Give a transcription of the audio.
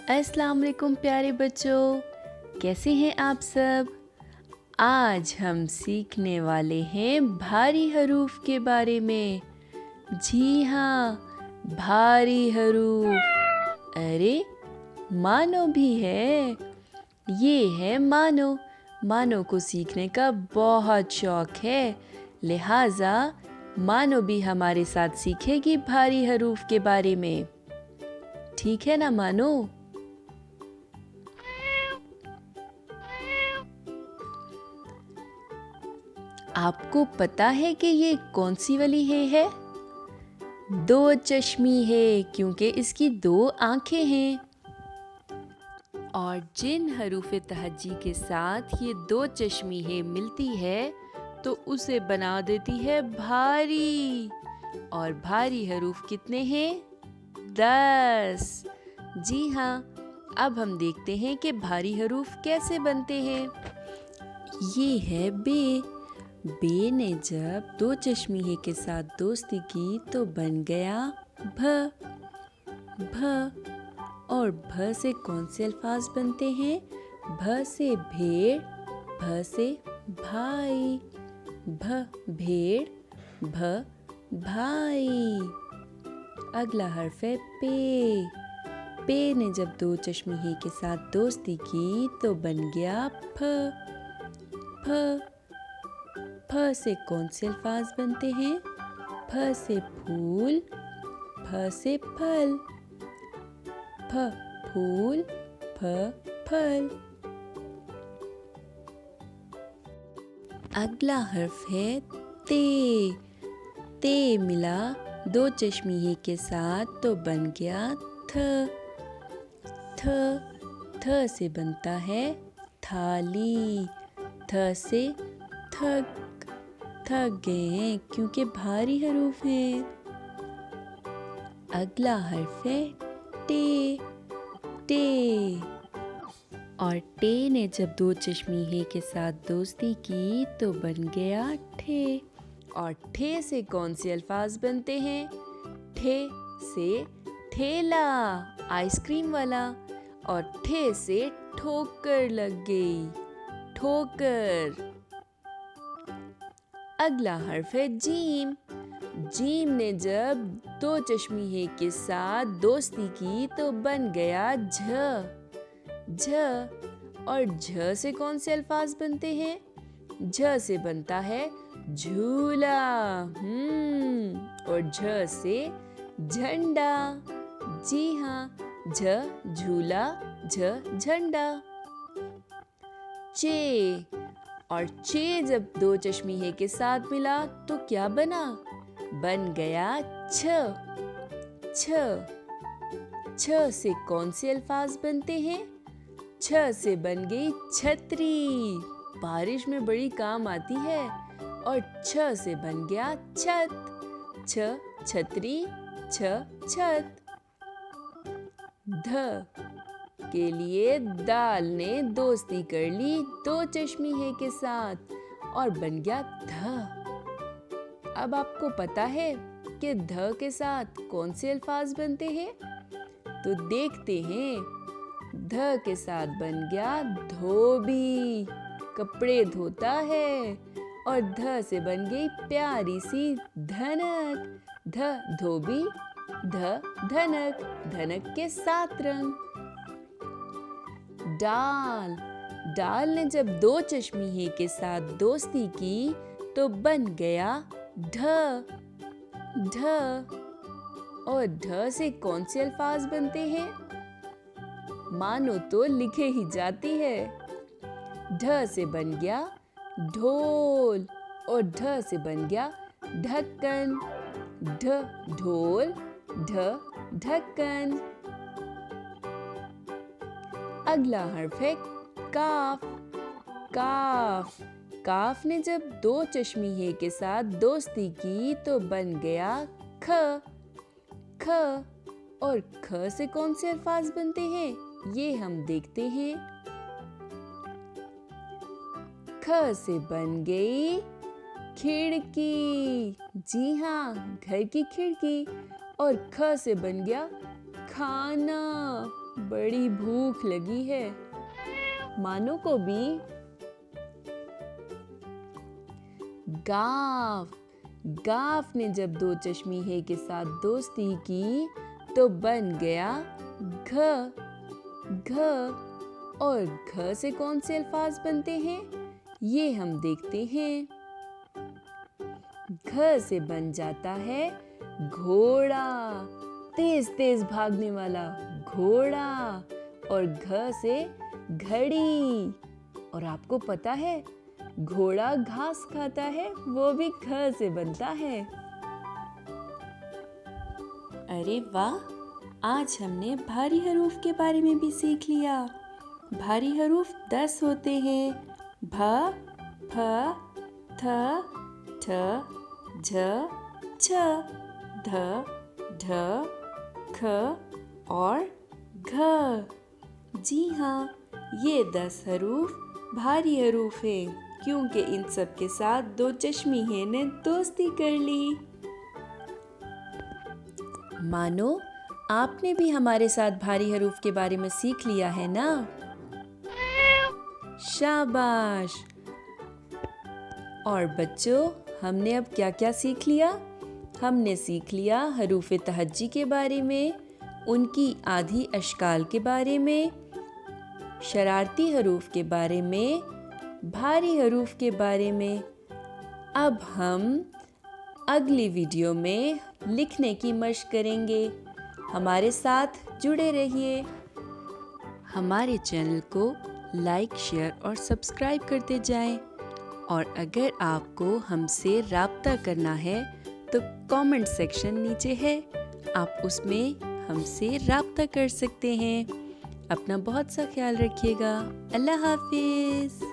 अस्सलाम वालेकुम प्यारे बच्चों, कैसे हैं आप सब। आज हम सीखने वाले हैं भारी हरूफ के बारे में। जी हाँ, भारी हरूफ। अरे मानो भी है। ये है मानो। मानो को सीखने का बहुत शौक है, लिहाजा मानो भी हमारे साथ सीखेगी भारी हरूफ के बारे में। ठीक है ना मानो? आपको पता है कि ये कौन सी वाली है? दो चश्मी है, क्योंकि इसकी दो आंखें हैं। और जिन हरूफ तहज्जी के साथ ये दो चश्मी है मिलती है तो उसे बना देती है भारी। और भारी हरूफ कितने हैं? 10। जी हाँ, अब हम देखते हैं कि भारी हरूफ कैसे बनते हैं। ये है बे। बे ने जब दो चश्मीहे के साथ दोस्ती की तो बन गया भ। भ। और भ से कौन से अल्फाज बनते हैं? भ से भेड़, भ से भाई। भ भेड़, भ भाई। अगला हर्फ है पे। पे ने जब दो चश्मीहे के साथ दोस्ती की तो बन गया फ। फ। फ से कौन से अल्फाज बनते हैं? फ से फूल, फ से फल। फ फूल, फ फल। अगला हर्फ है ते। ते मिला दो चश्मीहे के साथ तो बन गया थ। थ। थ से बनता है थाली। थ से थक। थक गए हैं क्योंकि भारी हरूफ हैं। अगला हर्फ है टे। टे। और टे ने जब दो चश्मीहे के साथ दोस्ती की तो बन गया ठे। और ठे से कौन से अल्फाज बनते हैं? ठे से ठेला, आइसक्रीम वाला। और ठे से ठोकर लग गई, ठोकर। अगला हर्फ है जीम। जीम ने जब दो चश्मीहे के साथ दोस्ती की तो बन गया झ। झ। और झ से कौन से अल्फाज बनते हैं? झ से बनता है झूला। और झ से झंडा। जी हाँ, झ झूला, झ झंडा। चे। और चे जब दो चश्मीहे के साथ मिला तो क्या बना? बन गया छ। छ। छ से कौन से अल्फाज बनते हैं? छ से बन गई छतरी, बारिश में बड़ी काम आती है। और छ से बन गया छत। छ छतरी, छ छत। ध के लिए दाल ने दोस्ती कर ली दो चश्मीहे के साथ और बन गया ध। अब आपको पता है कि ध के साथ कौन से अल्फाज बनते हैं? तो देखते हैं। ध के साथ बन गया धोबी, कपड़े धोता है। और ध से बन गई प्यारी सी धनक। ध धोबी, ध धनक, धनक के 7 रंग। डाल। डाल ने जब दो चश्मीहे के साथ दोस्ती की तो बन गया ढ। ढ। और ढ से कौन से अल्फाज बनते हैं? मानो तो लिखे ही जाती है। ढ से बन गया ढोल। और ढ से बन गया ढक्कन। ढ ढोल, ढ ढक्कन। अगला हर्फ है काफ। काफ। काफ ने जब दो चश्मीहे के साथ दोस्ती की तो बन गया ख। ख। और ख से कौन से अल्फाज बनते हैं? ये हम देखते हैं। ख से बन गई खिड़की। जी हाँ, घर की खिड़की। और ख से बन गया खाना। बड़ी भूख लगी है। मानो को भी। गाफ। गाफ ने जब दो चश्मी है के साथ दोस्ती की तो बन गया घ। घ और घ से कौन से अल्फाज बनते हैं ये हम देखते हैं। घ से बन जाता है घोड़ा, तेज तेज भागने वाला घोड़ा। और घ से घड़ी। और आपको पता है घोड़ा घास खाता है, वो भी घ से बनता है। अरे वाह, आज हमने भारी हरूफ के बारे में भी सीख लिया। भारी हरूफ 10 होते हैं। भ, फ, थ, ठ, झ, छ, ध, ढ, ख और घ। जी हाँ, ये 10 हरूफ भारी हरूफ है क्योंकि इन सब के साथ दो चश्मी है ने दोस्ती कर ली। मानो आपने भी हमारे साथ भारी हरूफ के बारे में सीख लिया है ना? शाबाश। और बच्चों, हमने अब क्या क्या सीख लिया? हमने सीख लिया हरूफ तहज्जी के बारे में, उनकी आधी अशकाल के बारे में, शरारती हरूफ के बारे में, भारी हरूफ के बारे में। अब हम अगली वीडियो में लिखने की मशक करेंगे। हमारे साथ जुड़े रहिए। हमारे चैनल को लाइक, शेयर और सब्सक्राइब करते जाएं। और अगर आपको हमसे राब्ता करना है तो कमेंट सेक्शन नीचे है, आप उसमें हमसे राब्ता कर सकते हैं। अपना बहुत सा ख्याल रखिएगा। अल्लाह हाफिज़।